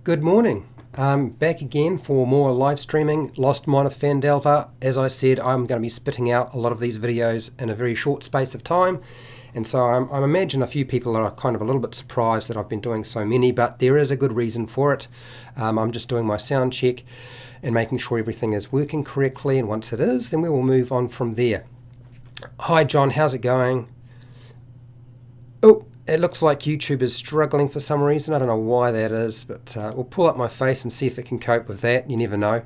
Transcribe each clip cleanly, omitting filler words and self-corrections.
Good morning. I'm back again for more live streaming Lost Mine of Phandelver. As I said, I'm going to be spitting out a lot of these videos in a very short space of time, and so I imagine a few people are kind of a little bit surprised that I've been doing so many, but there is a good reason for it. I'm just doing my sound check and making sure everything is working correctly, and once it is, then we will move on from there. Hi John, how's it going? Oh, it looks like YouTube is struggling for some reason. I don't know why that is, but we'll pull up my face and see if it can cope with that. You never know.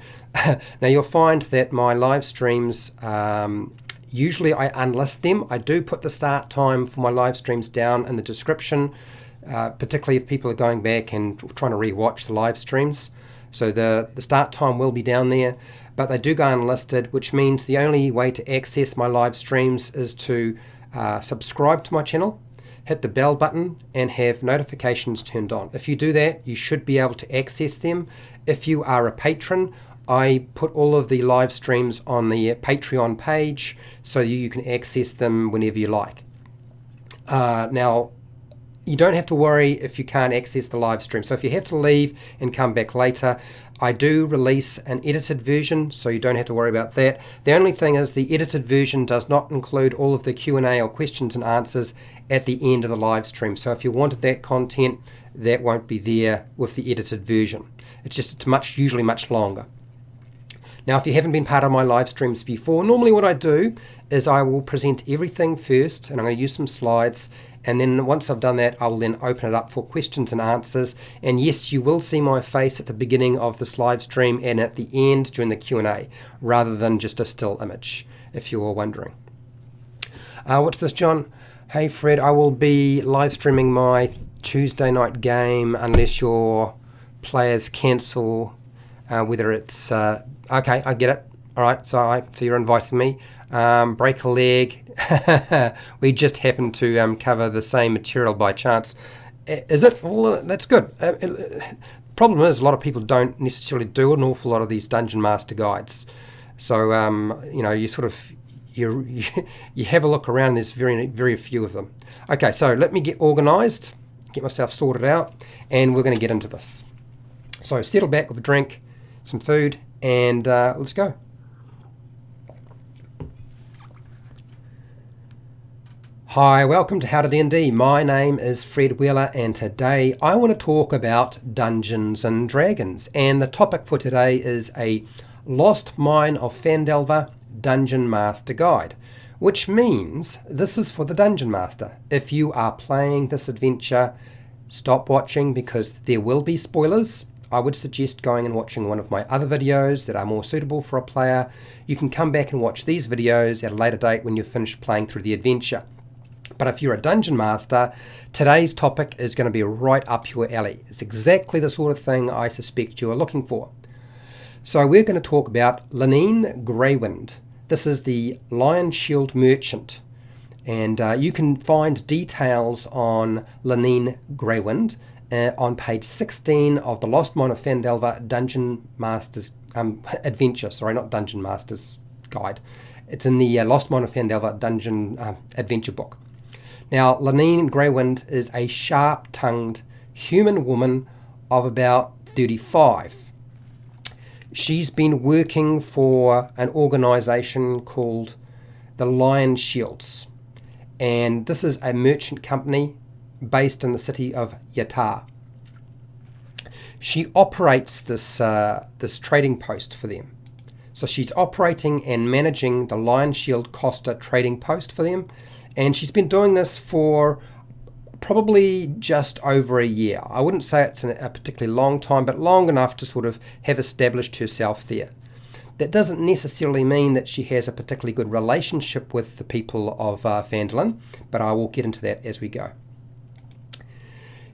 Now you'll find that my live streams, usually I unlist them. I do put the start time for my live streams down in the description, particularly if people are going back and trying to re-watch the live streams. So the start time will be down there, but they do go unlisted, which means the only way to access my live streams is to subscribe to my channel, hit the bell button, and have notifications turned on. If you do that, you should be able to access them. If you are a patron, I put all of the live streams on the Patreon page so you can access them whenever you like. Now, you don't have to worry if you can't access the live stream. So if you have to leave and come back later, I do release an edited version, so you don't have to worry about that. The only thing is the edited version does not include all of the Q&A or questions and answers at the end of the live stream. So if you wanted that content, that won't be there with the edited version. It's usually much longer. Now, if you haven't been part of my live streams before, normally what I do is I will present everything first, and I'm going to use some slides, and then once I've done that, I will then open it up for questions and answers. And yes, you will see my face at the beginning of this live stream and at the end during the Q&A, rather than just a still image, if you were wondering. What's this, John? Hey Fred, I will be live streaming my Tuesday night game unless your players cancel, whether it's... okay, I get it. All right, so you're inviting me. Break a leg. We just happen to cover the same material by chance. Is it? Well, that's good. Problem is, a lot of people don't necessarily do an awful lot of these Dungeon Master guides. So, you sort of, you have a look around, there's very, very few of them. Okay, so let me get organized, get myself sorted out, and we're going to get into this. So settle back with a drink, some food, and let's go. Hi, welcome to HowtoDandD. My name is Fred Wheeler, and today I want to talk about Dungeons and Dragons. And the topic for today is a Lost Mine of Phandelver Dungeon Master Guide, which means this is for the Dungeon Master. If you are playing this adventure, stop watching because there will be spoilers. I would suggest going and watching one of my other videos that are more suitable for a player. You can come back and watch these videos at a later date when you've finished playing through the adventure. But if you're a Dungeon Master, today's topic is going to be right up your alley. It's exactly the sort of thing I suspect you are looking for. So we're going to talk about Linene Graywind. This is the Lionshield merchant. And you can find details on Linene Graywind on page 16 of the Lost Mine of Phandelver Dungeon Masters Adventure. Sorry, not Dungeon Masters Guide. It's in the Lost Mine of Phandelver Dungeon Adventure book. Now, Linene Graywind is a sharp-tongued human woman of about 35. She's been working for an organization called the Lionshields, and this is a merchant company based in the city of Yatar. She operates this trading post for them. So she's operating and managing the Lionshield Costa trading post for them, and she's been doing this for probably just over a year. I wouldn't say it's a particularly long time, but long enough to sort of have established herself there. That doesn't necessarily mean that she has a particularly good relationship with the people of Phandalin, but I will get into that as we go.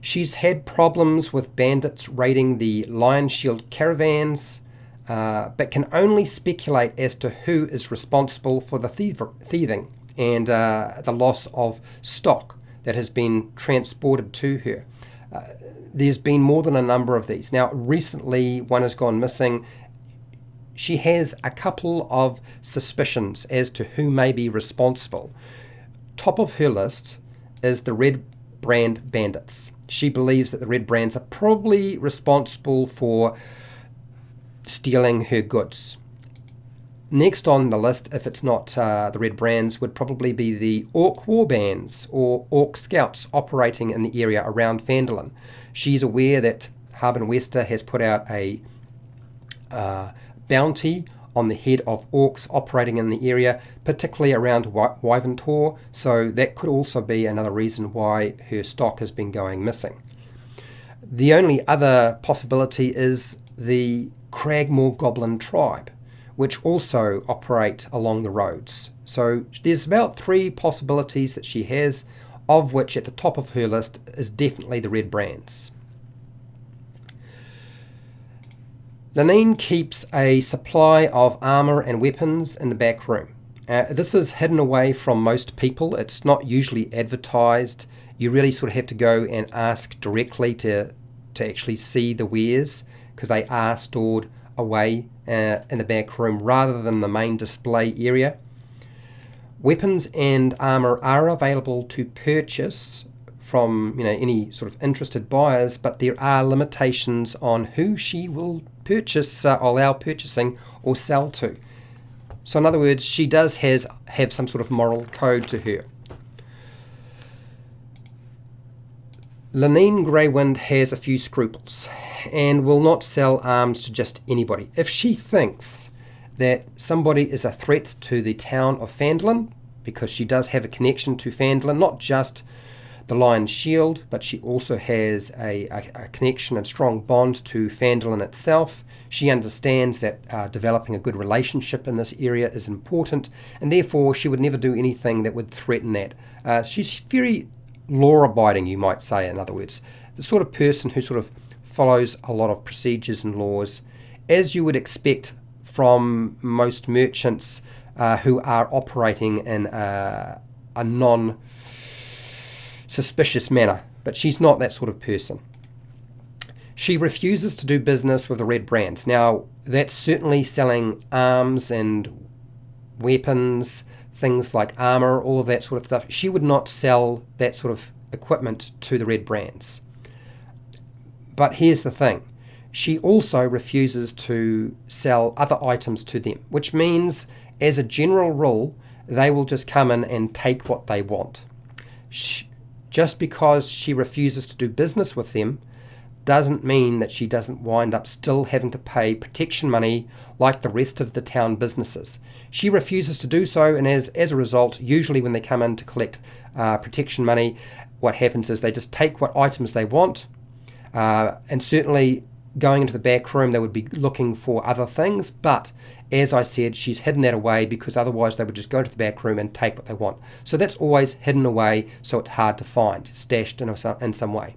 She's had problems with bandits raiding the Lionshield caravans, but can only speculate as to who is responsible for the thieving and the loss of stock that has been transported to her. There's been more than a number of these. Now, recently one has gone missing. She has a couple of suspicions as to who may be responsible. Top of her list is the Red Brand Bandits. She believes that the red brands are probably responsible for stealing her goods. Next on the list, if it's not the red brands, would probably be the Orc warbands or Orc scouts operating in the area around Phandelver. She's aware that Harbin Wester has put out a bounty on the head of orcs operating in the area, particularly around Wyventor, so that could also be another reason why her stock has been going missing. The only other possibility is the Cragmore Goblin tribe, which also operate along the roads. So there's about 3 possibilities that she has, of which at the top of her list is definitely the red brands. Linene keeps a supply of armour and weapons in the back room. This is hidden away from most people. It's not usually advertised. You really sort of have to go and ask directly to actually see the wares, because they are stored away in the back room rather than the main display area. Weapons and armour are available to purchase from any sort of interested buyers, but there are limitations on who she will purchase, allow purchasing or sell to. So in other words, she does have some sort of moral code to her. Linene Graywind has a few scruples and will not sell arms to just anybody. If she thinks that somebody is a threat to the town of Phandelver, because she does have a connection to Phandelver, not just the Lionshield, but she also has a connection and strong bond to Phandelver itself. She understands that developing a good relationship in this area is important, and therefore she would never do anything that would threaten that. She's very law-abiding, you might say, in other words. The sort of person who sort of follows a lot of procedures and laws, as you would expect from most merchants who are operating in a non-suspicious manner. But she's not that sort of person. She refuses to do business with the red brands. Now, that's certainly selling arms and weapons, things like armor, all of that sort of stuff. She would not sell that sort of equipment to the red brands. But here's the thing. She also refuses to sell other items to them, which means, as a general rule, they will just come in and take what they want. Just because she refuses to do business with them doesn't mean that she doesn't wind up still having to pay protection money like the rest of the town businesses. She refuses to do so, and as a result, usually when they come in to collect protection money, what happens is they just take what items they want, and certainly going into the back room they would be looking for other things, but as I said, she's hidden that away because otherwise they would just go to the back room and take what they want. So that's always hidden away, so it's hard to find, stashed in some way.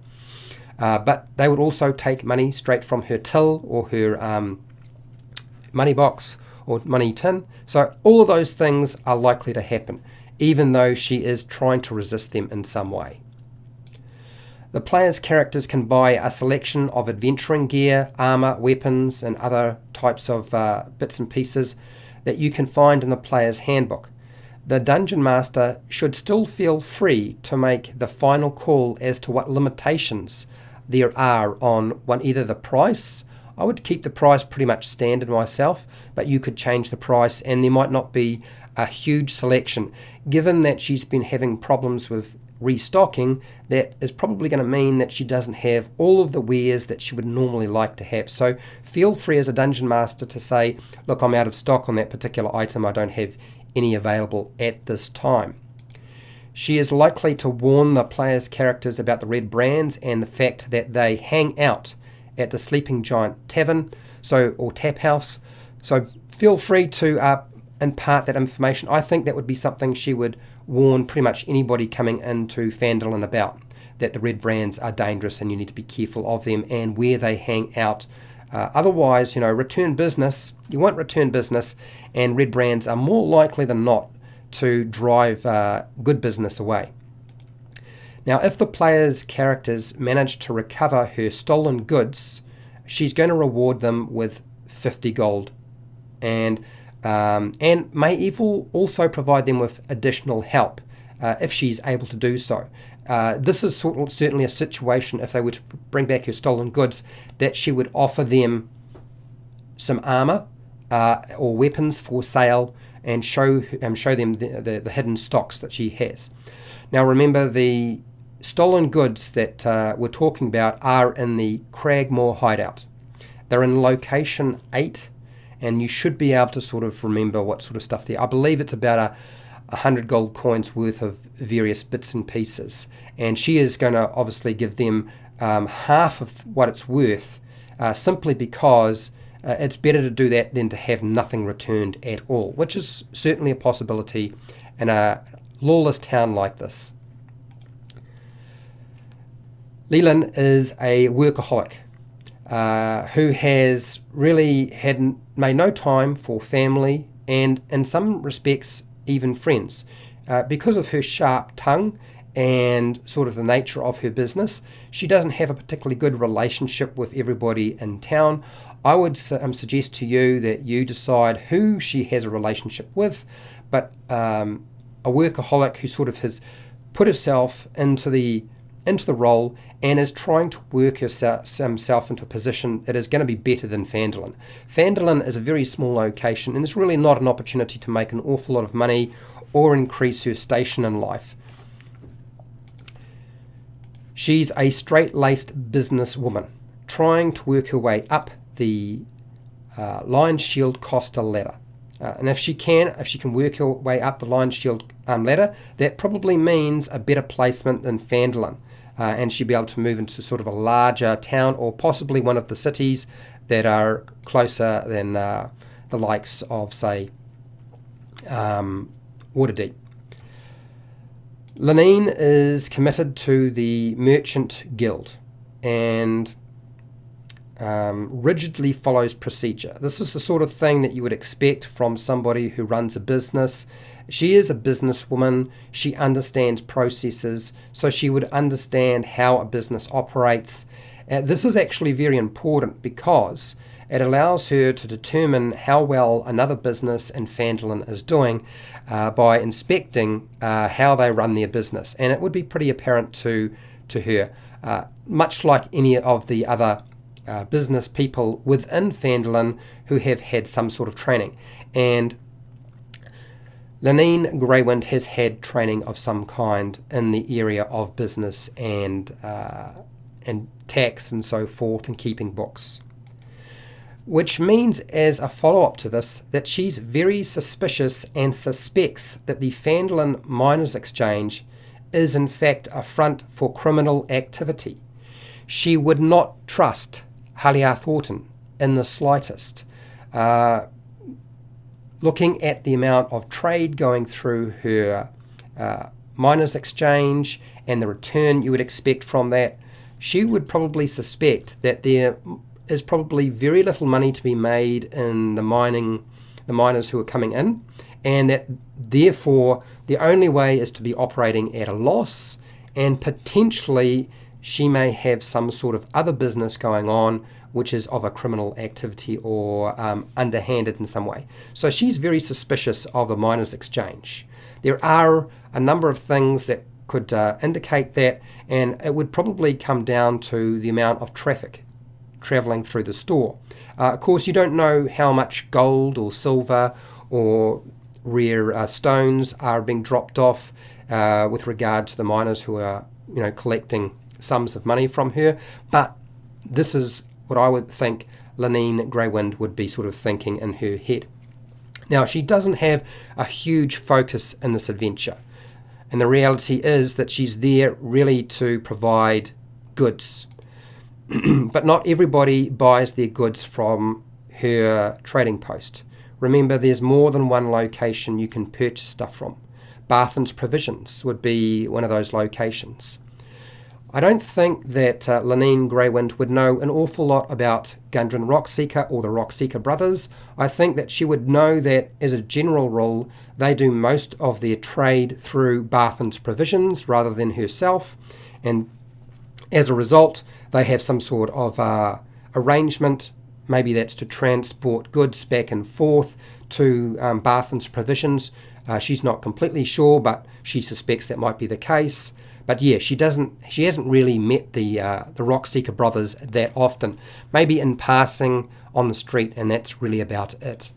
But they would also take money straight from her till or her money box or money tin. So all of those things are likely to happen, even though she is trying to resist them in some way. The player's characters can buy a selection of adventuring gear, armor, weapons, and other types of bits and pieces that you can find in the player's handbook. The Dungeon Master should still feel free to make the final call as to what limitations there are on either the price. I would keep the price pretty much standard myself, but you could change the price and there might not be a huge selection. Given that she's been having problems with restocking, that is probably going to mean that she doesn't have all of the wares that she would normally like to have. So feel free as a Dungeon Master to say, look, I'm out of stock on that particular item, I don't have any available at this time. She is likely to warn the player's characters about the red brands and the fact that they hang out at the Sleeping Giant Tavern, or Tap House. So feel free to impart that information. I think that would be something she would warn pretty much anybody coming into Phandelver about, that the red brands are dangerous and you need to be careful of them and where they hang out. Otherwise, return business. You won't return business, and red brands are more likely than not to drive good business away. Now, if the player's characters manage to recover her stolen goods, she's going to reward them with 50 gold, and may even also provide them with additional help if she's able to do so. This is certainly a situation, if they were to bring back her stolen goods, that she would offer them some armour or weapons for sale and show them the hidden stocks that she has. Now remember, the stolen goods that we're talking about are in the Cragmore hideout. They're in location 8, and you should be able to sort of remember what sort of stuff there. I believe it's about 100 gold coins worth of various bits and pieces, and she is going to obviously give them half of what it's worth, simply because it's better to do that than to have nothing returned at all, which is certainly a possibility in a lawless town like this. Leland is a workaholic who has really made no time for family and, in some respects, even friends. Because of her sharp tongue and sort of the nature of her business, she doesn't have a particularly good relationship with everybody in town. I would suggest to you that you decide who she has a relationship with, but a workaholic who sort of has put herself into the role and is trying to work himself into a position that is going to be better than Phandelver. Phandelver is a very small location, and it's really not an opportunity to make an awful lot of money or increase her station in life. She's a straight-laced businesswoman trying to work her way up the Lionshield Costa ladder. And if she can work her way up the Lionshield ladder, that probably means a better placement than Phandelver. And she'll be able to move into sort of a larger town, or possibly one of the cities that are closer than the likes of, say, Waterdeep. Linene is committed to the Merchant Guild and rigidly follows procedure. This is the sort of thing that you would expect from somebody who runs a business. She is a businesswoman. She understands processes, so she would understand how a business operates. This is actually very important because it allows her to determine how well another business in Phandelver is doing by inspecting how they run their business. And it would be pretty apparent to her, much like any of the other business people within Phandelver who have had some sort of training. And Linene Graywind has had training of some kind in the area of business and tax and so forth, and keeping books. Which means, as a follow-up to this, that she's very suspicious and suspects that the Phandelver Miners Exchange is in fact a front for criminal activity. She would not trust Halia Thornton in the slightest. Looking at the amount of trade going through her miners exchange and the return you would expect from that, she would probably suspect that there is probably very little money to be made in the miners who are coming in, and that therefore the only way is to be operating at a loss, and potentially she may have some sort of other business going on which is of a criminal activity or underhanded in some way. So she's very suspicious of the miners exchange. There are a number of things that could indicate that, and it would probably come down to the amount of traffic travelling through the store. Of course, you don't know how much gold or silver or rare stones are being dropped off with regard to the miners who are, collecting sums of money from her, but this is what I would think Linene Graywind would be sort of thinking in her head. Now, she doesn't have a huge focus in this adventure, and the reality is that she's there really to provide goods. But not everybody buys their goods from her trading post. Remember, there's more than one location you can purchase stuff from. Barthen's Provisions would be one of those locations. I don't think that Linene Graywind would know an awful lot about Gundren Rockseeker or the Rockseeker brothers. I think that she would know that, as a general rule, they do most of their trade through Barthen's Provisions rather than herself, and as a result, they have some sort of arrangement. Maybe that's to transport goods back and forth to Barthen's Provisions. She's not completely sure, but she suspects that might be the case. But yeah, she hasn't really met the Rockseeker brothers that often. Maybe in passing on the street, and that's really about it.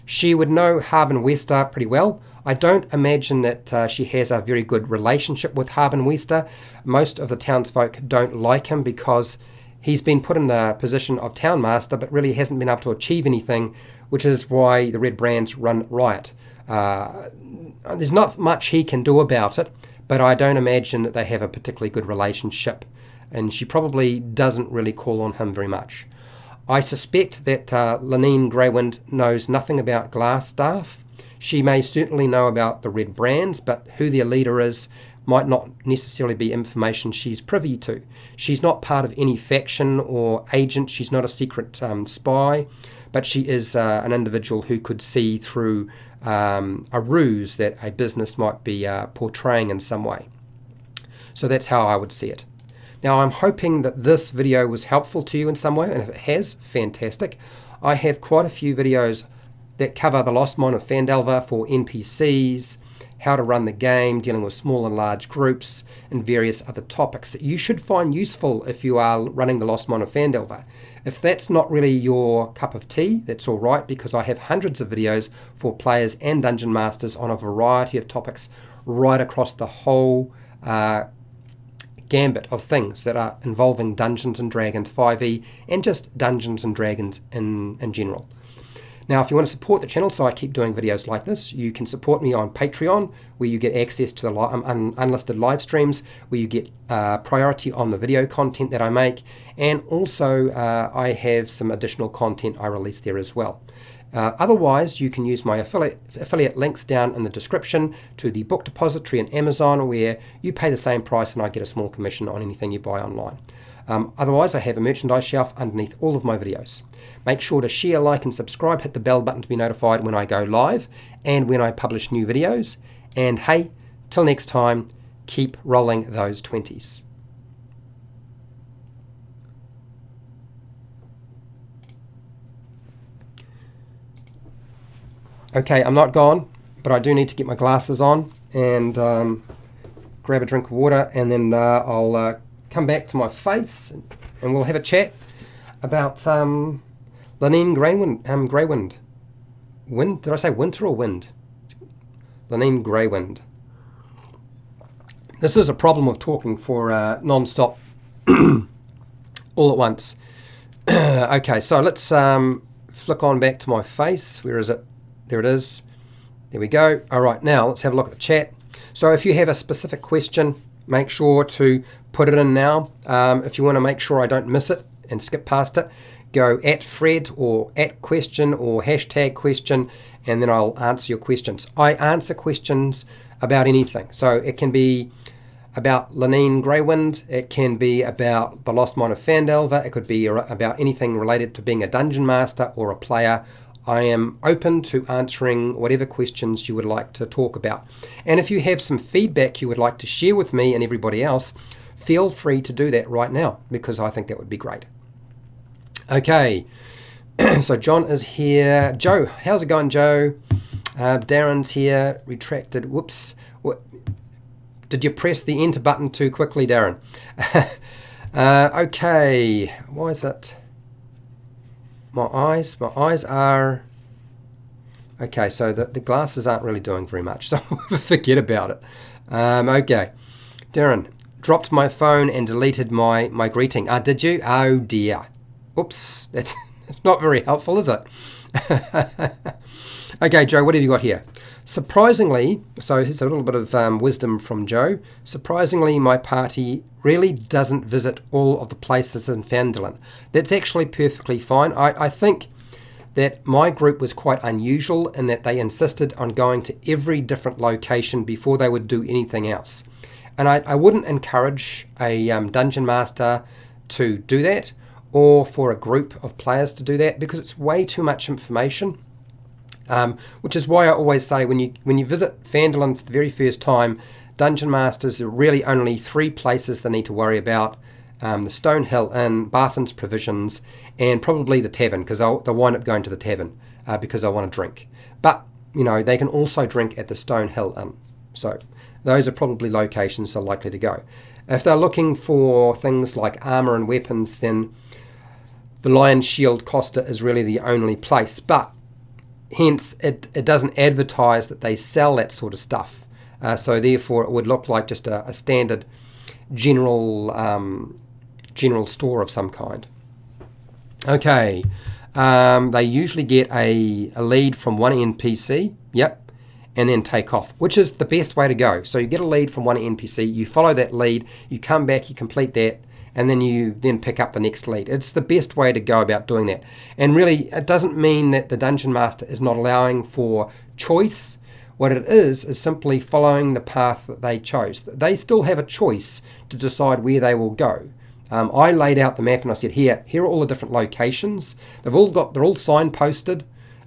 She would know Haben Wester pretty well. I don't imagine that she has a very good relationship with Haben Wester. Most of the townsfolk don't like him because he's been put in the position of townmaster, but really hasn't been able to achieve anything, which is why the Red Brands run riot. There's not much he can do about it, but I don't imagine that they have a particularly good relationship, and she probably doesn't really call on him very much. I suspect that Linene Graywind knows nothing about Glassstaff. She may certainly know about the Red Brands, but who their leader is might not necessarily be information she's privy to. She's not part of any faction or agent. She's not a secret spy, but she is an individual who could see through a ruse that a business might be portraying in some way. So that's how I would see it. Now, I'm hoping that this video was helpful to you in some way, and if it has, fantastic. I have quite a few videos that cover the Lost Mine of Phandelver for NPCs, how to run the game, dealing with small and large groups, and various other topics that you should find useful if you are running the Lost Mine of Phandelver. If that's not really your cup of tea, that's all right, because I have hundreds of videos for players and dungeon masters on a variety of topics right across the whole gambit of things that are involving Dungeons & Dragons 5e and just Dungeons & Dragons in general. Now, if you want to support the channel so I keep doing videos like this, you can support me on Patreon, where you get access to the unlisted live streams, where you get priority on the video content that I make, and also I have some additional content I release there as well. Otherwise, you can use my affiliate links down in the description to the book depository and Amazon, where you pay the same price and I get a small commission on anything you buy online. Otherwise, I have a merchandise shelf underneath all of my videos. Make sure to share, like, and subscribe. Hit the bell button to be notified when I go live and when I publish new videos. And hey, till next time, keep rolling those 20s. Okay, I'm not gone, but I do need to get my glasses on and grab a drink of water, and then I'll come back to my face and we'll have a chat about Linene Graywind. Wind? Did I say winter or wind? Linene Graywind. This is a problem with talking for non-stop all at once. Okay, so let's flick on back to my face. Where is it? There it is. There we go. All right, now let's have a look at the chat. So if you have a specific question, make sure to put it in now. If you want to make sure I don't miss it and skip past it, go @Fred or @question or #question, and then I'll answer your questions. I answer questions about anything. So it can be about Linene Graywind, it can be about the Lost Mine of Phandelver, it could be about anything related to being a dungeon master or a player. I am open to answering whatever questions you would like to talk about. And if you have some feedback you would like to share with me and everybody else, feel free to do that right now, because I think that would be great. Okay, so John is here. Joe, how's it going, Joe? Darren's here, retracted. Whoops. Did you press the enter button too quickly, Darren? Okay, why is it? My eyes are... Okay, so the glasses aren't really doing very much, so forget about it. Okay, Darren, dropped my phone and deleted my greeting. Did you? Oh dear. Oops, that's not very helpful, is it? Okay, Joe, what have you got here? Surprisingly, so here's a little bit of wisdom from Joe. Surprisingly, my party really doesn't visit all of the places in Phandelver. That's actually perfectly fine. I think that my group was quite unusual in that they insisted on going to every different location before they would do anything else. And I wouldn't encourage a dungeon master to do that, or for a group of players to do that, because it's way too much information. Which is why I always say when you visit Phandelver for the very first time, dungeon masters, there are really only 3 places they need to worry about: the Stonehill Inn, Barthen's Provisions, and probably the tavern, because they'll wind up going to the tavern because they want to drink. But you know, they can also drink at the Stonehill Inn. So those are probably locations they're likely to go. If they're looking for things like armor and weapons, then the Lionshield Costa is really the only place, but hence it doesn't advertise that they sell that sort of stuff. So therefore it would look like just a standard general store of some kind. Okay, they usually get a lead from one NPC, yep, and then take off, which is the best way to go. So you get a lead from one NPC, you follow that lead, you come back, you complete that, and then you pick up the next lead. It's the best way to go about doing that. And really, it doesn't mean that the Dungeon Master is not allowing for choice. What it is simply following the path that they chose. They still have a choice to decide where they will go. I laid out the map and I said, here are all the different locations. They're all signposted.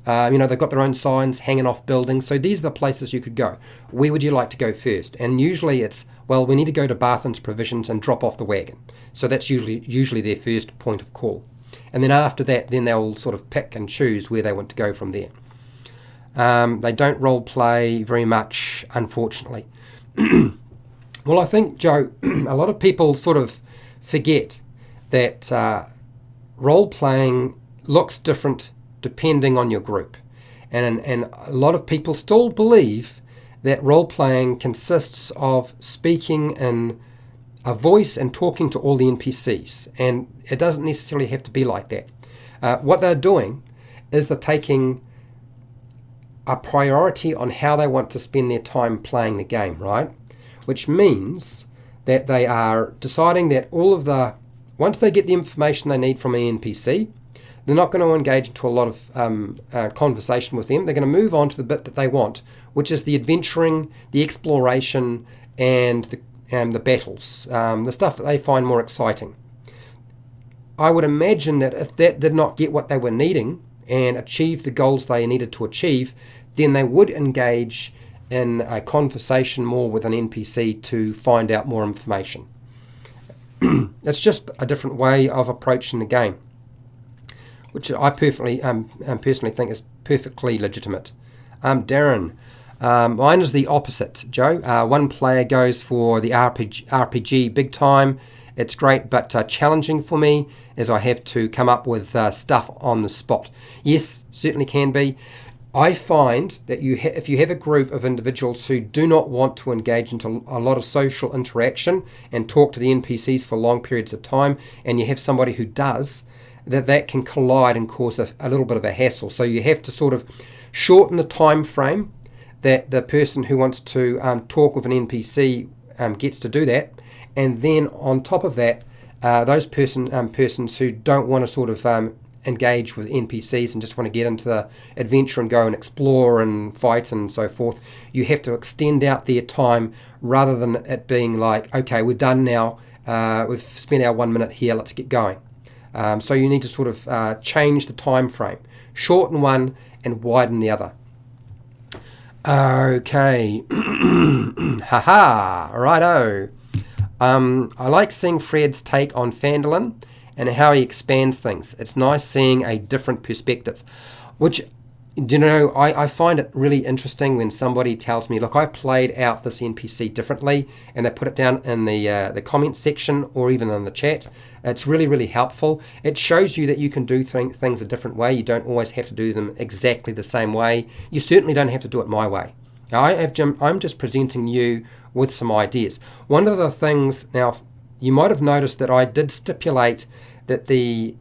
They've got their own signs hanging off buildings. So these are the places you could go. Where would you like to go first? And usually it's, well, we need to go to Barthen's Provisions and drop off the wagon. So that's usually their first point of call. And then after that, then they'll sort of pick and choose where they want to go from there. They don't role play very much, unfortunately. Well, I think, Joe, a lot of people sort of forget that role playing looks different depending on your group. And a lot of people still believe that role-playing consists of speaking in a voice and talking to all the NPCs. And it doesn't necessarily have to be like that. What they're doing is they're taking a priority on how they want to spend their time playing the game, right? Which means that they are deciding that once they get the information they need from an NPC, they're not going to engage into a lot of conversation with them. They're going to move on to the bit that they want, which is the adventuring, the exploration, and the battles, the stuff that they find more exciting. I would imagine that if that did not get what they were needing and achieve the goals they needed to achieve, then they would engage in a conversation more with an NPC to find out more information. It's just a different way of approaching the game, which I personally think is perfectly legitimate. Darren, mine is the opposite, Joe. One player goes for the RPG big time. It's great, but challenging for me as I have to come up with stuff on the spot. Yes, certainly can be. I find that if you have a group of individuals who do not want to engage into a lot of social interaction and talk to the NPCs for long periods of time, and you have somebody who does, that can collide and cause a little bit of a hassle. So you have to sort of shorten the time frame that the person who wants to talk with an NPC gets to do that. And then on top of that, those persons who don't want to sort of engage with NPCs and just want to get into the adventure and go and explore and fight and so forth, you have to extend out their time rather than it being like, okay, we're done now, we've spent our 1 minute here, let's get going. So you need to sort of change the time frame, shorten one and widen the other. Okay, haha, righto. I like seeing Fred's take on Phandelver and how he expands things. It's nice seeing a different perspective, which, I find it really interesting when somebody tells me, look, I played out this NPC differently, and they put it down in the comment section or even in the chat. It's really, really helpful. It shows you that you can do things a different way. You don't always have to do them exactly the same way. You certainly don't have to do it my way. I'm just presenting you with some ideas. One of the things, now, you might have noticed that I did stipulate that the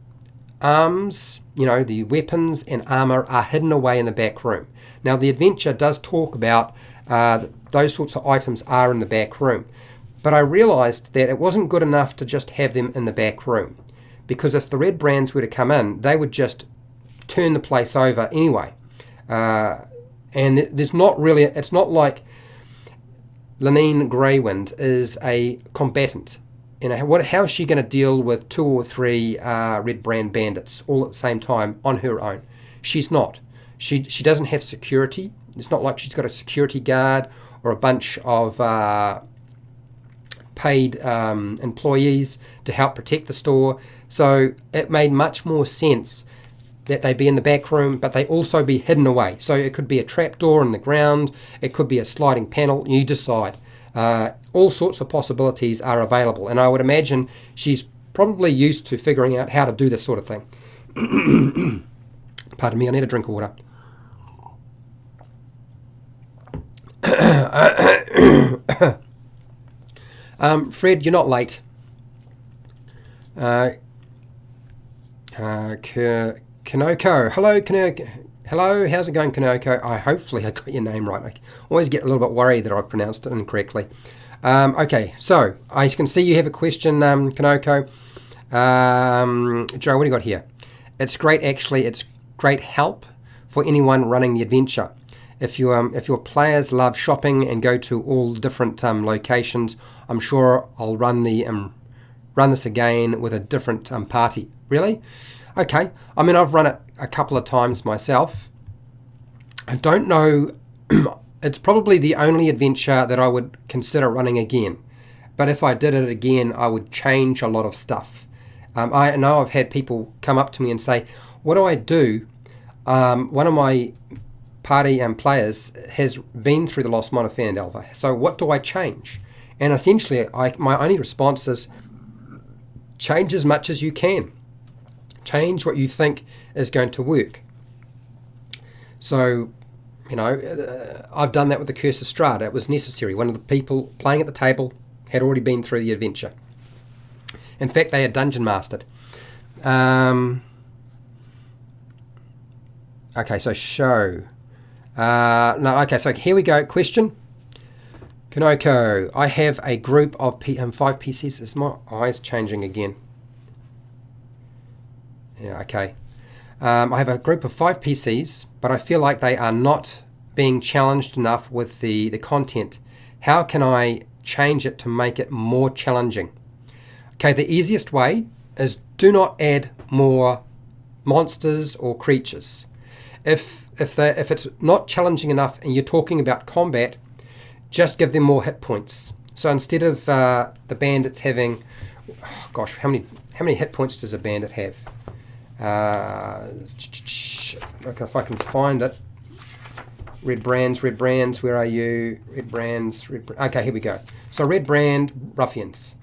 arms, the weapons and armor are hidden away in the back room. Now, the adventure does talk about those sorts of items are in the back room. But I realized that it wasn't good enough to just have them in the back room, because if the red brands were to come in, they would just turn the place over anyway. And it's not like Linene Graywind is a combatant. How is she going to deal with 2 or 3 red brand bandits all at the same time on her own? She's not. She doesn't have security. It's not like she's got a security guard or a bunch of paid employees to help protect the store. So it made much more sense that they be in the back room, but they also be hidden away. So it could be a trapdoor in the ground. It could be a sliding panel. You decide. All sorts of possibilities are available, and I would imagine she's probably used to figuring out how to do this sort of thing. Pardon me, I need a drink of water. Fred, you're not late. Kanoko. Hello, Kanoko. Hello, how's it going, Kanoko? Hopefully I got your name right. I always get a little bit worried that I've pronounced it incorrectly. Okay, so I can see you have a question, Kanoko. Joe, what do you got here? It's great, actually. It's great help for anyone running the adventure. If your players love shopping and go to all different locations, I'm sure I'll run this again with a different party. Really? Okay. I mean, I've run it a couple of times myself. I don't know. It's probably the only adventure that I would consider running again. But if I did it again, I would change a lot of stuff. I know I've had people come up to me and say, what do I do? One of my party players has been through the Lost Mine of Phandelver. So what do I change? And essentially, my only response is, change as much as you can. Change what you think is going to work. So, I've done that with the Curse of Strahd. It was necessary. One of the people playing at the table had already been through the adventure. In fact, they had dungeon mastered. Okay, so show. Okay, so here we go. Question. Kanoko, I have a group of 5 PCs. Is my eyes changing again? Yeah, okay. I have a group of 5 PCs, but I feel like they are not being challenged enough with the content. How can I change it to make it more challenging? Okay, the easiest way is do not add more monsters or creatures. If it's not challenging enough and you're talking about combat, just give them more hit points. So instead of the bandits having, oh gosh, how many hit points does a bandit have? If I can find it. Red brands, where are you? Red brands. Okay, here we go. So red brand ruffians.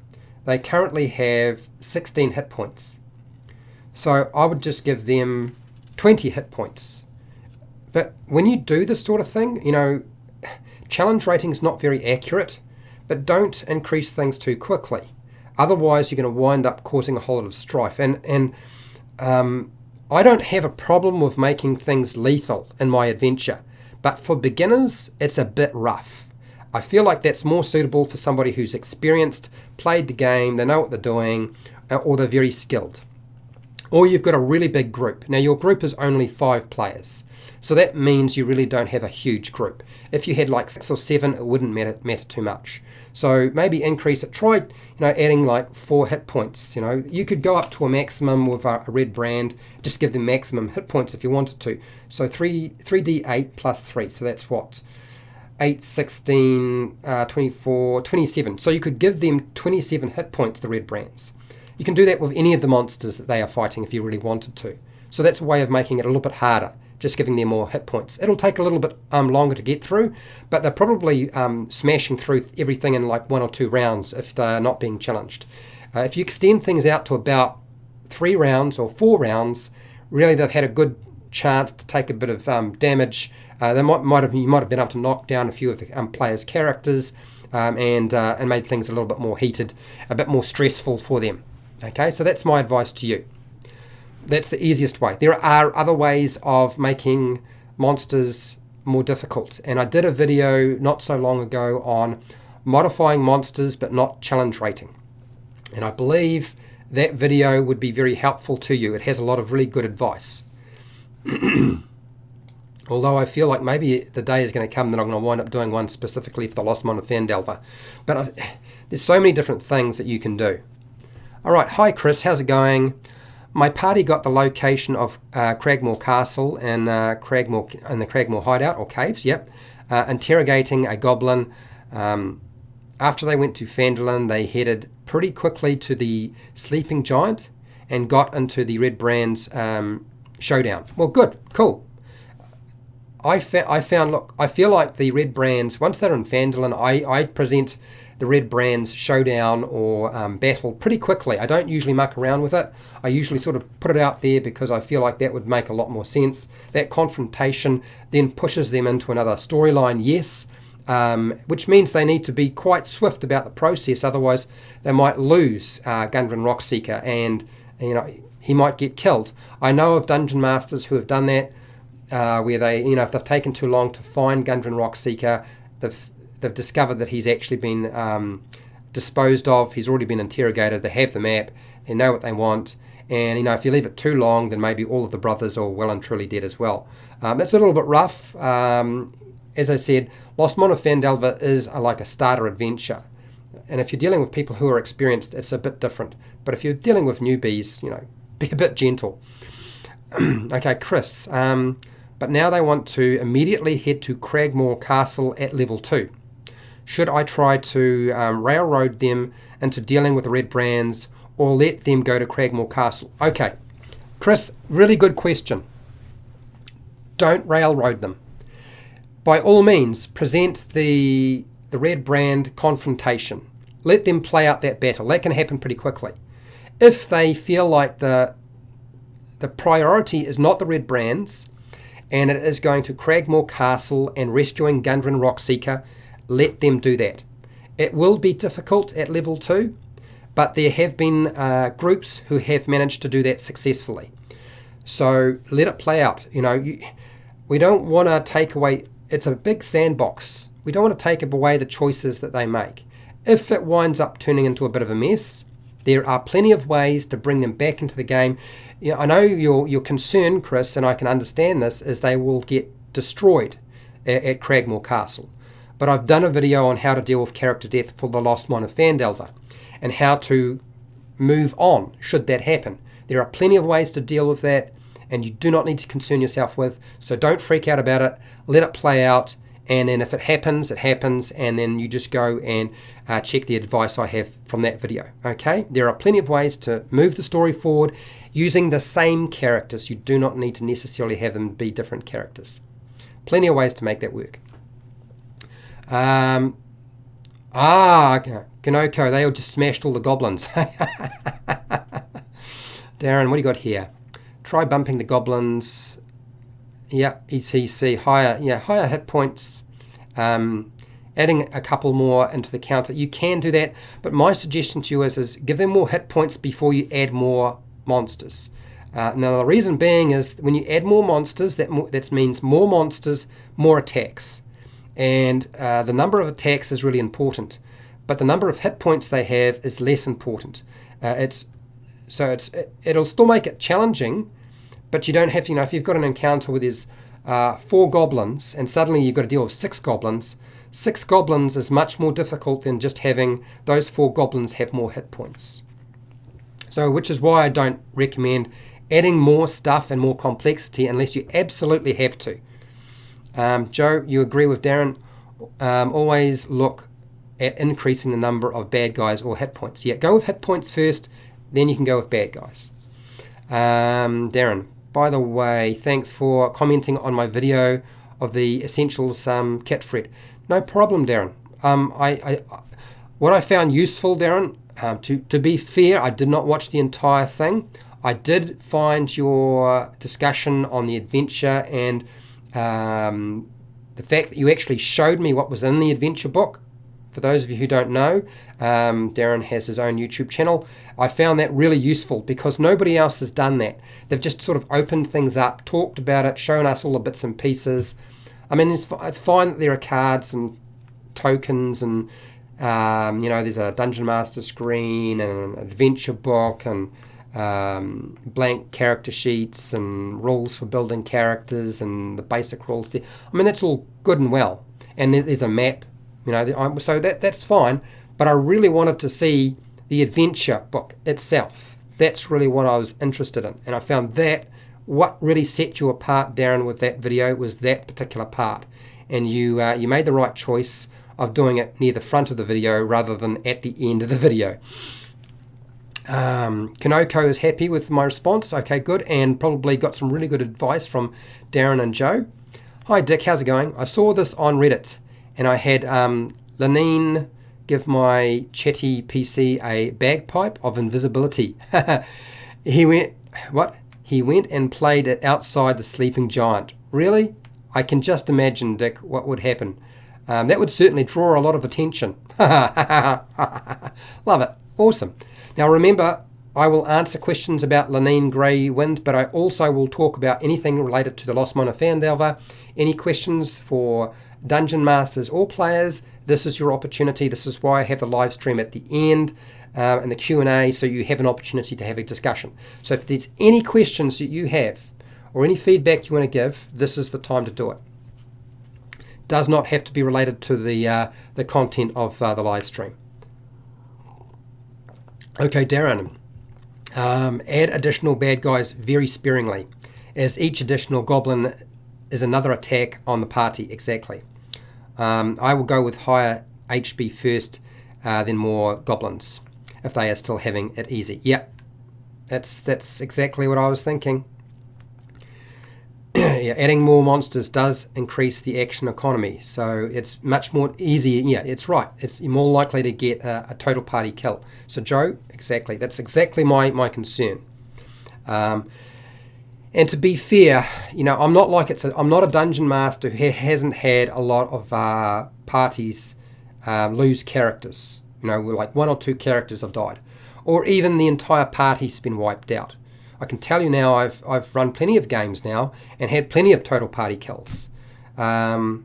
They currently have 16 hit points. So I would just give them 20 hit points. But when you do this sort of thing, challenge rating is not very accurate, but don't increase things too quickly. Otherwise, you're going to wind up causing a whole lot of strife. And I don't have a problem with making things lethal in my adventure, but for beginners, it's a bit rough. I feel like that's more suitable for somebody who's experienced, played the game, they know what they're doing, or they're very skilled. Or you've got a really big group. Now, your group is only 5 players, so that means you really don't have a huge group. If you had like 6 or 7, it wouldn't matter too much. So maybe increase it. Try, adding like 4 hit points. You could go up to a maximum with a red brand. Just give them maximum hit points if you wanted to. So 3d8 plus 3. So that's what? 8, 16, 24, 27. So you could give them 27 hit points, the red brands. You can do that with any of the monsters that they are fighting if you really wanted to. So that's a way of making it a little bit harder, just giving them more hit points. It'll take a little bit longer to get through, but they're probably smashing through everything in like 1 or 2 rounds if they're not being challenged. If you extend things out to about 3 rounds or 4 rounds, really they've had a good chance to take a bit of damage. You might have been able to knock down a few of the players' characters and made things a little bit more heated, a bit more stressful for them. Okay, so that's my advice to you. That's the easiest way. There are other ways of making monsters more difficult, and I did a video not so long ago on modifying monsters but not challenge rating, and I believe that video would be very helpful to you. It has a lot of really good advice. Although I feel like maybe the day is going to come that I'm going to wind up doing one specifically for the Lost Mine of Phandelver. But there's so many different things that you can do. All right, hi Chris, how's it going? My party got the location of Cragmore Castle and the Cragmore Hideout, or caves, yep, interrogating a goblin. After they went to Phandelver, they headed pretty quickly to the Sleeping Giant and got into the Red Brand's showdown. Well, good, cool. I found, look, I feel like the red brands, once they're in Phandalin, I present the red brands showdown or battle pretty quickly. I don't usually muck around with it. I usually sort of put it out there because I feel like that would make a lot more sense. That confrontation then pushes them into another storyline, yes, which means they need to be quite swift about the process. Otherwise, they might lose Gundren Rockseeker, and he might get killed. I know of dungeon masters who have done that, where they, if they've taken too long to find Gundren Rockseeker, they've discovered that he's actually been disposed of. He's already been interrogated. They have the map. They know what they want. And if you leave it too long, then maybe all of the brothers are well and truly dead as well. It's a little bit rough. As I said, Lost Mine of Phandelver is like a starter adventure. And if you're dealing with people who are experienced, it's a bit different. But if you're dealing with newbies, be a bit gentle. Okay, Chris. But now they want to immediately head to Cragmore Castle at level 2. Should I try to railroad them into dealing with the red brands, or let them go to Cragmore Castle? Okay, Chris, really good question. Don't railroad them. By all means, present the red brand confrontation. Let them play out that battle. That can happen pretty quickly. If they feel like the priority is not the red brands, and it is going to Cragmore Castle and rescuing Gundren Rockseeker, let them do that. It will be difficult at level 2, but there have been groups who have managed to do that successfully. So let it play out. We don't want to take away, it's a big sandbox. We don't want to take away the choices that they make. If it winds up turning into a bit of a mess, there are plenty of ways to bring them back into the game. I know your concern, Chris, and I can understand this, is they will get destroyed at Cragmore Castle. But I've done a video on how to deal with character death for the Lost Mine of Phandelver and how to move on should that happen. There are plenty of ways to deal with that, and you do not need to concern yourself with. So don't freak out about it. Let it play out. And then if it happens, it happens, and then you just go and check the advice I have from that video. Okay? There are plenty of ways to move the story forward using the same characters. You do not need to necessarily have them be different characters. Plenty of ways to make that work. Okay. Ganoko, they all just smashed all the goblins. Darren, what do you got here? Try bumping the goblins. Yeah, ETC, higher hit points, adding a couple more into the counter. You can do that, but my suggestion to you is give them more hit points before you add more monsters. Now, the reason being is when you add more monsters, that means more monsters, more attacks. And the number of attacks is really important, but the number of hit points they have is less important. It'll still make it challenging, but you don't have to, if you've got an encounter where there's 4 goblins and suddenly you've got to deal with 6 goblins, 6 goblins is much more difficult than just having those 4 goblins have more hit points. So, which is why I don't recommend adding more stuff and more complexity unless you absolutely have to. Joe, you agree with Darren? Always look at increasing the number of bad guys or hit points. Yeah, go with hit points first, then you can go with bad guys. Darren, by the way, thanks for commenting on my video of the Essentials kit thread. No problem, Darren. What I found useful, Darren, to be fair, I did not watch the entire thing. I did find your discussion on the adventure and the fact that you actually showed me what was in the adventure book. For those of you who don't know, Darren has his own YouTube channel. I found that really useful because nobody else has done that. They've just sort of opened things up, talked about it, shown us all the bits and pieces. I mean, it's fine that there are cards and tokens and, there's a Dungeon Master screen and an adventure book and blank character sheets and rules for building characters and the basic rules there. I mean, that's all good and well. And there's a map. So that's fine, but I really wanted to see the adventure book itself. That's really what I was interested in, and I found that what really set you apart, Darren, with that video was that particular part, and you made the right choice of doing it near the front of the video rather than at the end of the video. Kanoko is happy with my response. Okay, good, and probably got some really good advice from Darren and Joe. Hi Dick, how's it going? I saw this on Reddit and I had Linene give my chatty PC a bagpipe of invisibility. He went and played it outside the sleeping giant. Really? I can just imagine, Dick, what would happen. That would certainly draw a lot of attention. Love it. Awesome. Now remember, I will answer questions about Linene Graywind, but I also will talk about anything related to the Lost Mine of Phandelver. Any questions for Dungeon Masters or players, this is your opportunity. This is why I have the live stream at the end and the Q&A, so you have an opportunity to have a discussion. So if there's any questions that you have or any feedback you want to give, this is the time to do it. Does not have to be related to the content of the live stream. Okay, Darren. Add additional bad guys very sparingly, as each additional goblin is another attack on the party. Exactly. I will go with higher HB first, then more goblins, if they are still having it easy. Yep, that's exactly what I was thinking. Yeah, adding more monsters does increase the action economy, so it's much more easy. Yeah, it's right. It's more likely to get a total party kill. So Joe, exactly. That's exactly my concern. And to be fair, I'm not like I'm not a dungeon master who hasn't had a lot of parties lose characters. Like 1 or 2 characters have died, or even the entire party's been wiped out. I can tell you now, I've run plenty of games now and had plenty of total party kills, and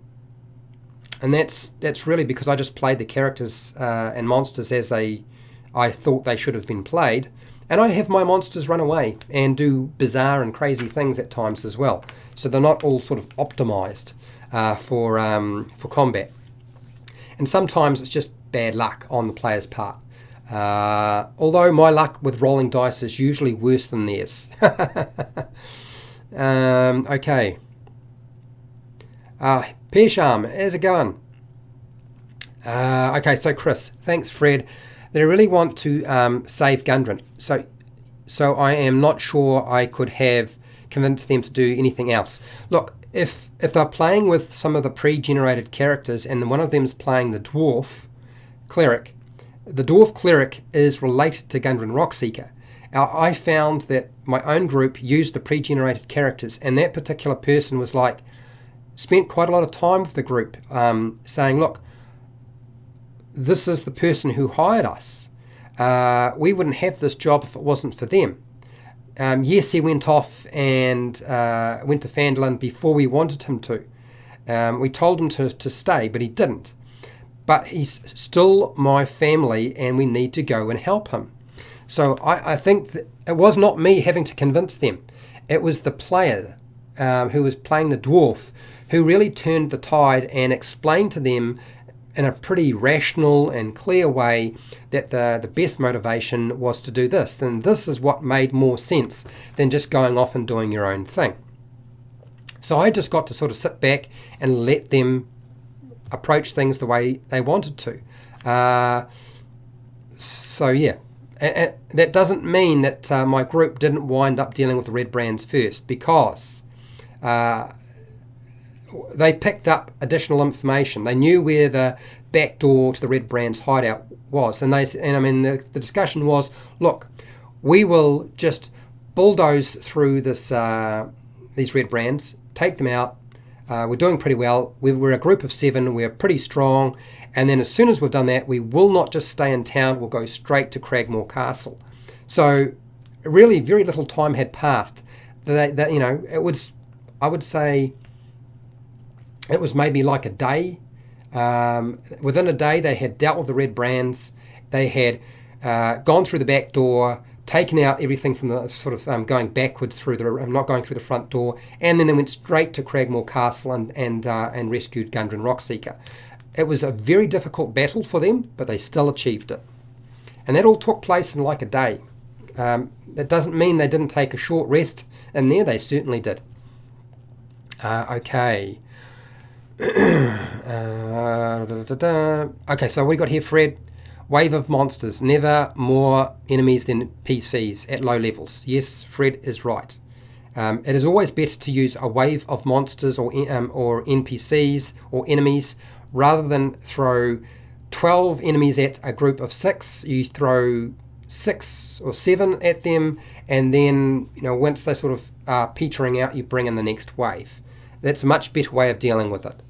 that's really because I just played the characters and monsters as I thought they should have been played, and I have my monsters run away and do bizarre and crazy things at times as well. So they're not all sort of optimized for combat, and sometimes it's just bad luck on the player's part. Although my luck with rolling dice is usually worse than theirs. Okay. Pearsham, how's it going? Okay, so Chris, thanks Fred. They really want to save Gundren. So I am not sure I could have convinced them to do anything else. Look, if they're playing with some of the pre-generated characters and one of them is playing the dwarf cleric, the dwarf cleric is related to Gundren Rockseeker. Now, I found that my own group used the pre-generated characters, and that particular person was spent quite a lot of time with the group, saying, look, this is the person who hired us. We wouldn't have this job if it wasn't for them. Yes, he went off and went to Phandelver before we wanted him to. We told him to stay, but he didn't. But he's still my family, and we need to go and help him. So I think that it was not me having to convince them. It was the player who was playing the dwarf who really turned the tide and explained to them in a pretty rational and clear way that the best motivation was to do this. And this is what made more sense than just going off and doing your own thing. So I just got to sort of sit back and let them approach things the way they wanted to. So yeah, and that doesn't mean that my group didn't wind up dealing with the red brands first, because they picked up additional information. They knew where the back door to the red brands hideout was, and the discussion was, look, we will just bulldoze through these red brands, take them out. We're doing pretty well. We're a group of 7. We're pretty strong. And then as soon as we've done that, we will not just stay in town. We'll go straight to Cragmore Castle. So really very little time had passed. It was, I would say, it was maybe like a day. Within a day, they had dealt with the red brands. They had gone through the back door, taken out everything from the sort of going backwards through not going through the front door, and then they went straight to Cragmore Castle and rescued Gundren Rockseeker. It was a very difficult battle for them, but they still achieved it. And that all took place in like a day. That doesn't mean they didn't take a short rest in there. They certainly did. Okay. Okay, so what do you got here, Fred? Wave of monsters, never more enemies than PCs at low levels. Yes, Fred is right. It is always better to use a wave of monsters or NPCs or enemies rather than throw 12 enemies at a group of 6. You throw 6 or 7 at them, and then once they sort of are petering out, you bring in the next wave. That's a much better way of dealing with it.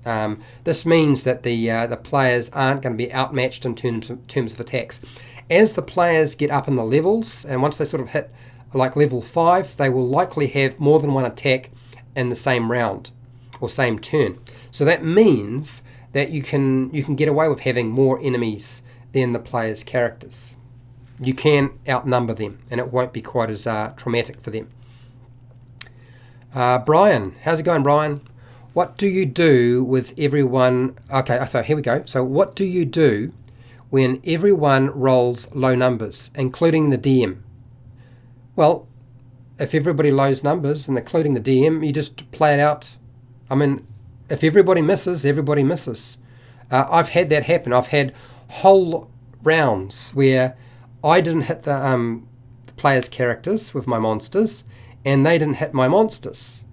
This means that the players aren't going to be outmatched in terms of attacks. As the players get up in the levels, and once they sort of hit like level 5, they will likely have more than one attack in the same round or same turn. So that means that you can get away with having more enemies than the players' characters. You can outnumber them, and it won't be quite as traumatic for them. Brian, how's it going, Brian? What do you do with everyone? Okay, so here we go. So what do you do when everyone rolls low numbers, including the DM? Well, if everybody lows numbers, and including the DM, you just play it out. I mean, if everybody misses, everybody misses. I've had that happen. I've had whole rounds where I didn't hit the players' characters with my monsters, and they didn't hit my monsters.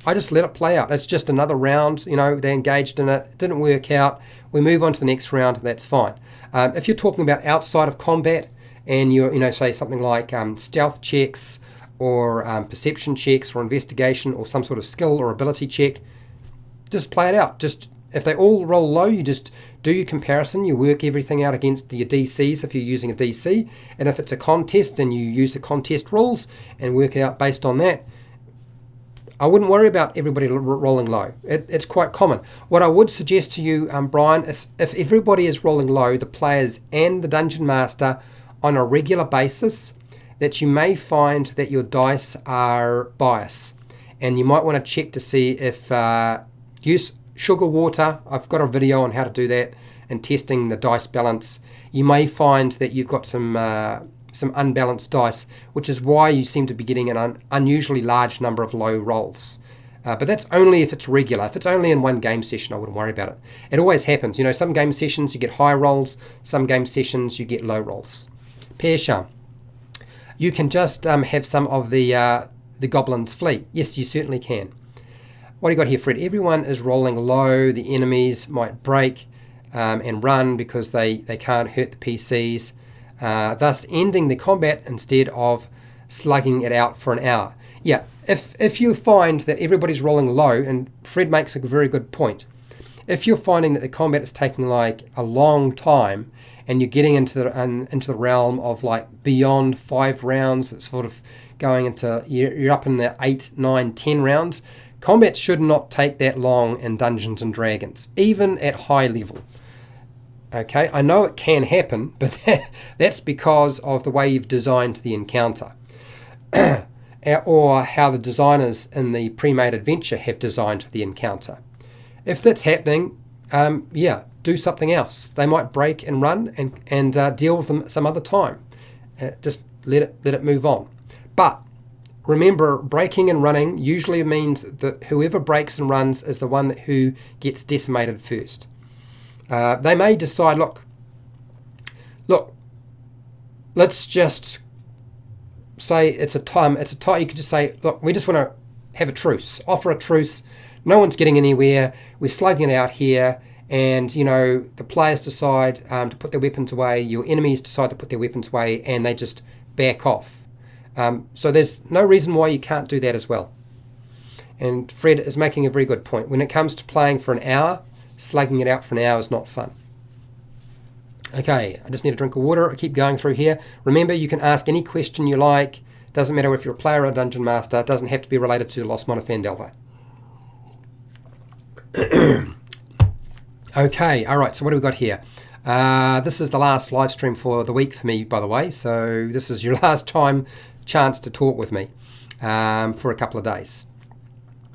I just let it play out. It's just another round, they engaged in it, didn't work out, we move on to the next round, and that's fine. If you're talking about outside of combat, and you're, say something like stealth checks, or perception checks, or investigation, or some sort of skill or ability check, just play it out. Just if they all roll low, you just do your comparison, you work everything out against your DCs if you're using a DC, and if it's a contest, then you use the contest rules and work it out based on that. I wouldn't worry about everybody rolling low. It's quite common. What I would suggest to you, Brian, is if everybody is rolling low, the players and the Dungeon Master, on a regular basis, that you may find that your dice are biased. And you might want to check to see if use sugar water. I've got a video on how to do that and testing the dice balance. You may find that you've got some unbalanced dice, which is why you seem to be getting an unusually large number of low rolls. But that's only if it's regular. If it's only in one game session, I wouldn't worry about it. It always happens. Some game sessions you get high rolls, some game sessions you get low rolls. Persham, you can just have some of the goblins flee. Yes, you certainly can. What do you got here, Fred? Everyone is rolling low. The enemies might break and run because they can't hurt the PCs, thus ending the combat instead of slugging it out for an hour. Yeah, if you find that everybody's rolling low, and Fred makes a very good point, if you're finding that the combat is taking like a long time, and you're getting into the realm of like beyond 5 rounds, it's sort of going into, you're up in the 8, 9, 10 rounds, combat should not take that long in Dungeons and Dragons, even at high level. Okay, I know it can happen, but that's because of the way you've designed the encounter. Or how the designers in the pre-made adventure have designed the encounter. If that's happening, do something else. They might break and run and deal with them some other time. Just let it move on. But remember, breaking and running usually means that whoever breaks and runs is the one who gets decimated first. They may decide, look, let's just say it's a time. You could just say, look, we just want to have a truce, offer a truce. No one's getting anywhere. We're slugging it out here. And, the players decide to put their weapons away. Your enemies decide to put their weapons away, and they just back off. So there's no reason why you can't do that as well. And Fred is making a very good point. When it comes to playing for an hour, slugging it out for an hour is not fun. Okay, I just need a drink of water. I keep going through here. Remember, you can ask any question you like. Doesn't matter if you're a player or a Dungeon Master. It doesn't have to be related to the Lost Mine of Phandelver. Okay, all right, so what do we got here? This is the last live stream for the week for me, by the way. So this is your last chance to talk with me for a couple of days.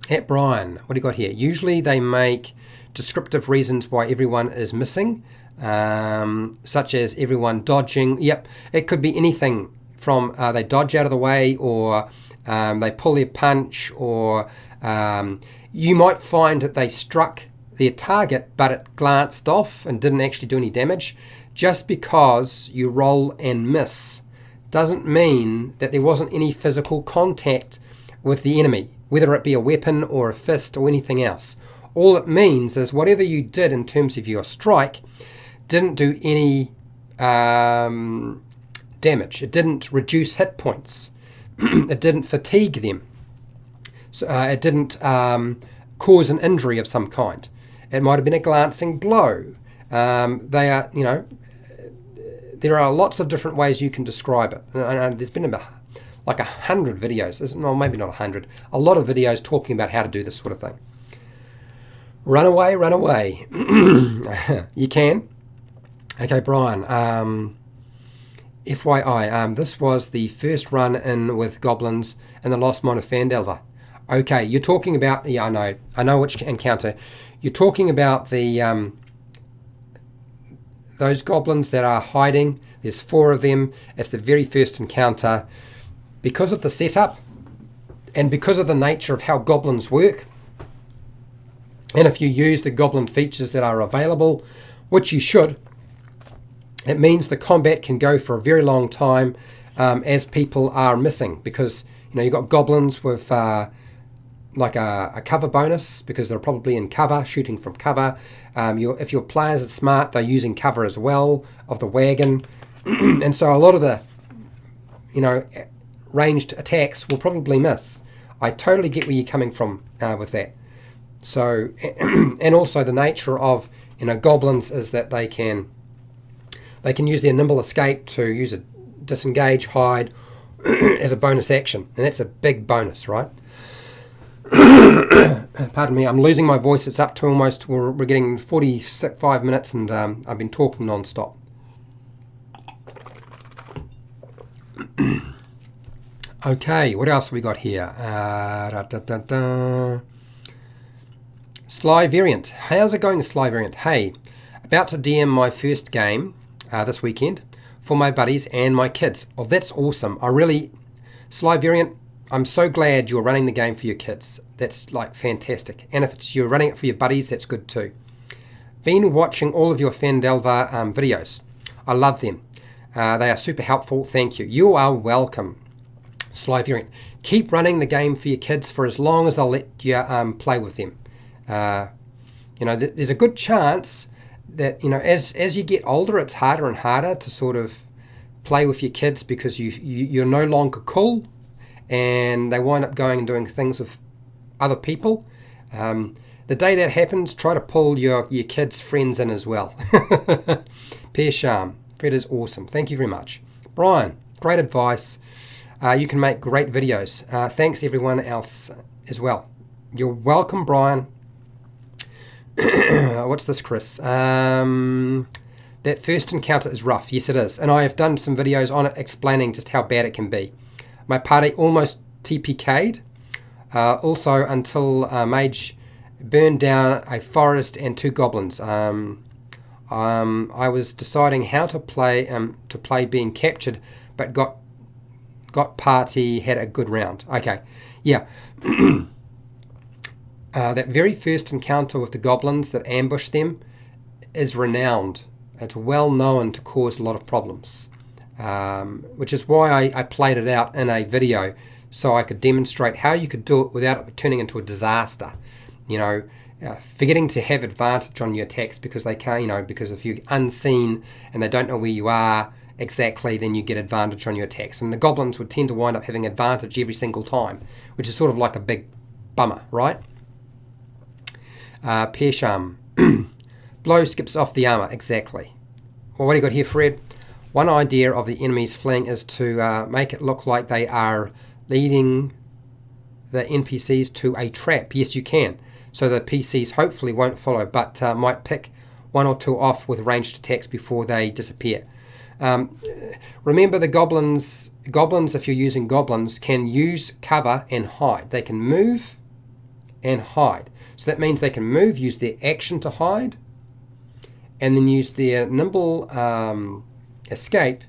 At Brian, what do you got here? Usually they make descriptive reasons why everyone is missing, such as everyone dodging. Yep, it could be anything from they dodge out of the way, or they pull their punch, or you might find that they struck their target but it glanced off and didn't actually do any damage. Just because you roll and miss doesn't mean that there wasn't any physical contact with the enemy, whether it be a weapon or a fist or anything else. All it means is whatever you did in terms of your strike didn't do any damage. It didn't reduce hit points. It didn't fatigue them. So, it didn't cause an injury of some kind. It might have been a glancing blow. They are, you know, there are lots of different ways you can describe it. And there's been like 100 videos, well, maybe not 100, a lot of videos talking about how to do this sort of thing. Run away, run away. You can. Okay, Brian. FYI, this was the first run in with goblins in the Lost Mine of Phandelver. Okay, you're talking about, yeah, I know which encounter. You're talking about the those goblins that are hiding. There's 4 of them. It's the very first encounter. Because of the setup and because of the nature of how goblins work, and if you use the goblin features that are available, which you should, it means the combat can go for a very long time as people are missing, because you know you've got goblins with like a cover bonus because they're probably in cover, shooting from cover. If your players are smart, they're using cover as well of the wagon, and so a lot of the ranged attacks will probably miss. I totally get where you're coming from with that. So, and also the nature of goblins is that they can use their nimble escape to use a disengage, hide as a bonus action, and that's a big bonus, right? Pardon me, I'm losing my voice. It's up to almost, we're getting 45 minutes, and I've been talking non-stop. Okay, what else have we got here? Sly Variant. How's it going, Sly Variant? Hey, about to DM my first game this weekend for my buddies and my kids. Oh, that's awesome. Sly Variant, I'm so glad you're running the game for your kids. That's like fantastic. And if you're running it for your buddies, that's good too. Been watching all of your Phandelver videos. I love them. They are super helpful. Thank you. You are welcome, Sly Variant. Keep running the game for your kids for as long as I'll let you play with them. There's a good chance that as you get older, it's harder and harder to sort of play with your kids because you're no longer cool, and they wind up going and doing things with other people. The day that happens, try to pull your kids' friends in as well. Pear Sham. Fred is awesome. Thank you very much. Brian, great advice. You can make great videos. Thanks everyone else as well. You're welcome, Brian. What's this, Chris? That first encounter is rough. Yes, it is. And I have done some videos on it explaining just how bad it can be. My party almost TPK'd. Also until Mage burned down a forest and 2 goblins. I was deciding how to play being captured, but got party, had a good round. Okay, yeah. That very first encounter with the goblins that ambushed them is renowned. It's well known to cause a lot of problems, which is why I played it out in a video so I could demonstrate how you could do it without it turning into a disaster. Forgetting to have advantage on your attacks because they can't, because if you're unseen and they don't know where you are exactly, then you get advantage on your attacks. And the goblins would tend to wind up having advantage every single time, which is sort of like a big bummer, right? Pearsham. Blow skips off the armor. Exactly. Well, what do you got here, Fred? One idea of the enemy's fleeing is to make it look like they are leading the NPCs to a trap. Yes, you can. So the PCs hopefully won't follow, but might pick 1 or 2 off with ranged attacks before they disappear. Remember the goblins, if you're using goblins, can use cover and hide. They can move and hide. So that means they can move, use their action to hide, and then use their nimble escape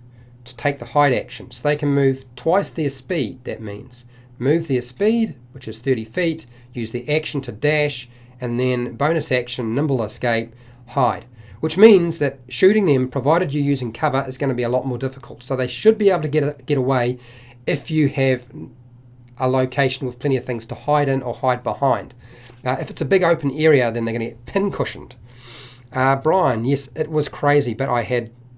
to take the hide action. So they can move twice their speed, that means. Move their speed, which is 30 feet, use their action to dash, and then bonus action, nimble escape, hide. Which means that shooting them, provided you're using cover, is going to be a lot more difficult. So they should be able to get away if you have a location with plenty of things to hide in or hide behind. If it's a big open area, then they're going to get pin-cushioned. Brian, yes, it was crazy, but I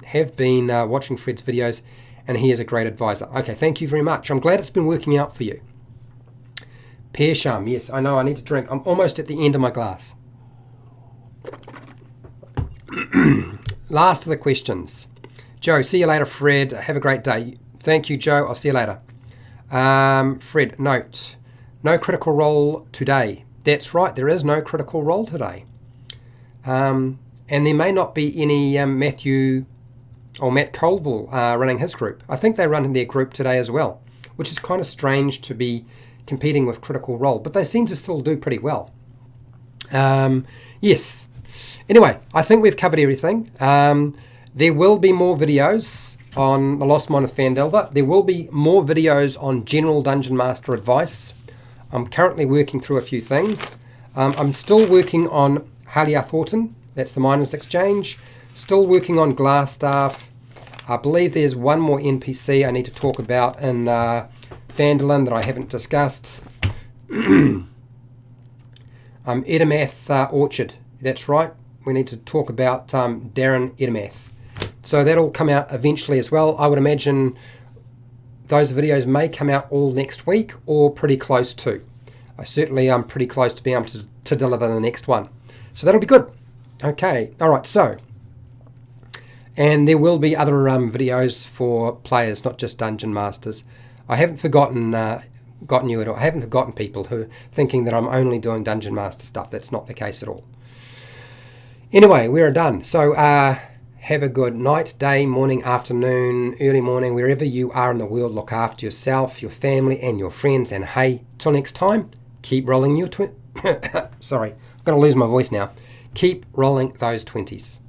have been watching Fred's videos, and he is a great advisor. Okay, thank you very much. I'm glad it's been working out for you. Pearsham, yes, I know I need to drink. I'm almost at the end of my glass. Last of the questions. Joe, see you later, Fred. Have a great day. Thank you, Joe. I'll see you later. Fred, note, no critical role today. That's right, there is no critical role today. And there may not be any Matthew or Matt Colville running his group. I think they run their group today as well, which is kind of strange to be competing with Critical Role, but they seem to still do pretty well. Yes. Anyway, I think we've covered everything. There will be more videos on the Lost Mine of Phandelver. There will be more videos on general Dungeon Master advice. I'm currently working through a few things. I'm still working on Haliath Horton. That's the Miners Exchange. Still working on Glassstaff. I believe there's one more NPC I need to talk about in Phandalin that I haven't discussed. Edamath Orchard. That's right. We need to talk about Darren Edamath. So that'll come out eventually as well. I would imagine those videos may come out all next week or pretty close to. I certainly am pretty close to being able to deliver the next one. So that'll be good. Okay. All right. So, and there will be other videos for players, not just Dungeon Masters. I haven't forgotten you at all. I haven't forgotten people who are thinking that I'm only doing Dungeon Master stuff. That's not the case at all. Anyway, we're done. So have a good night, day, morning, afternoon, early morning, wherever you are in the world. Look after yourself, your family, and your friends. And hey, till next time, keep rolling your sorry, I'm going to lose my voice now. Keep rolling those 20s.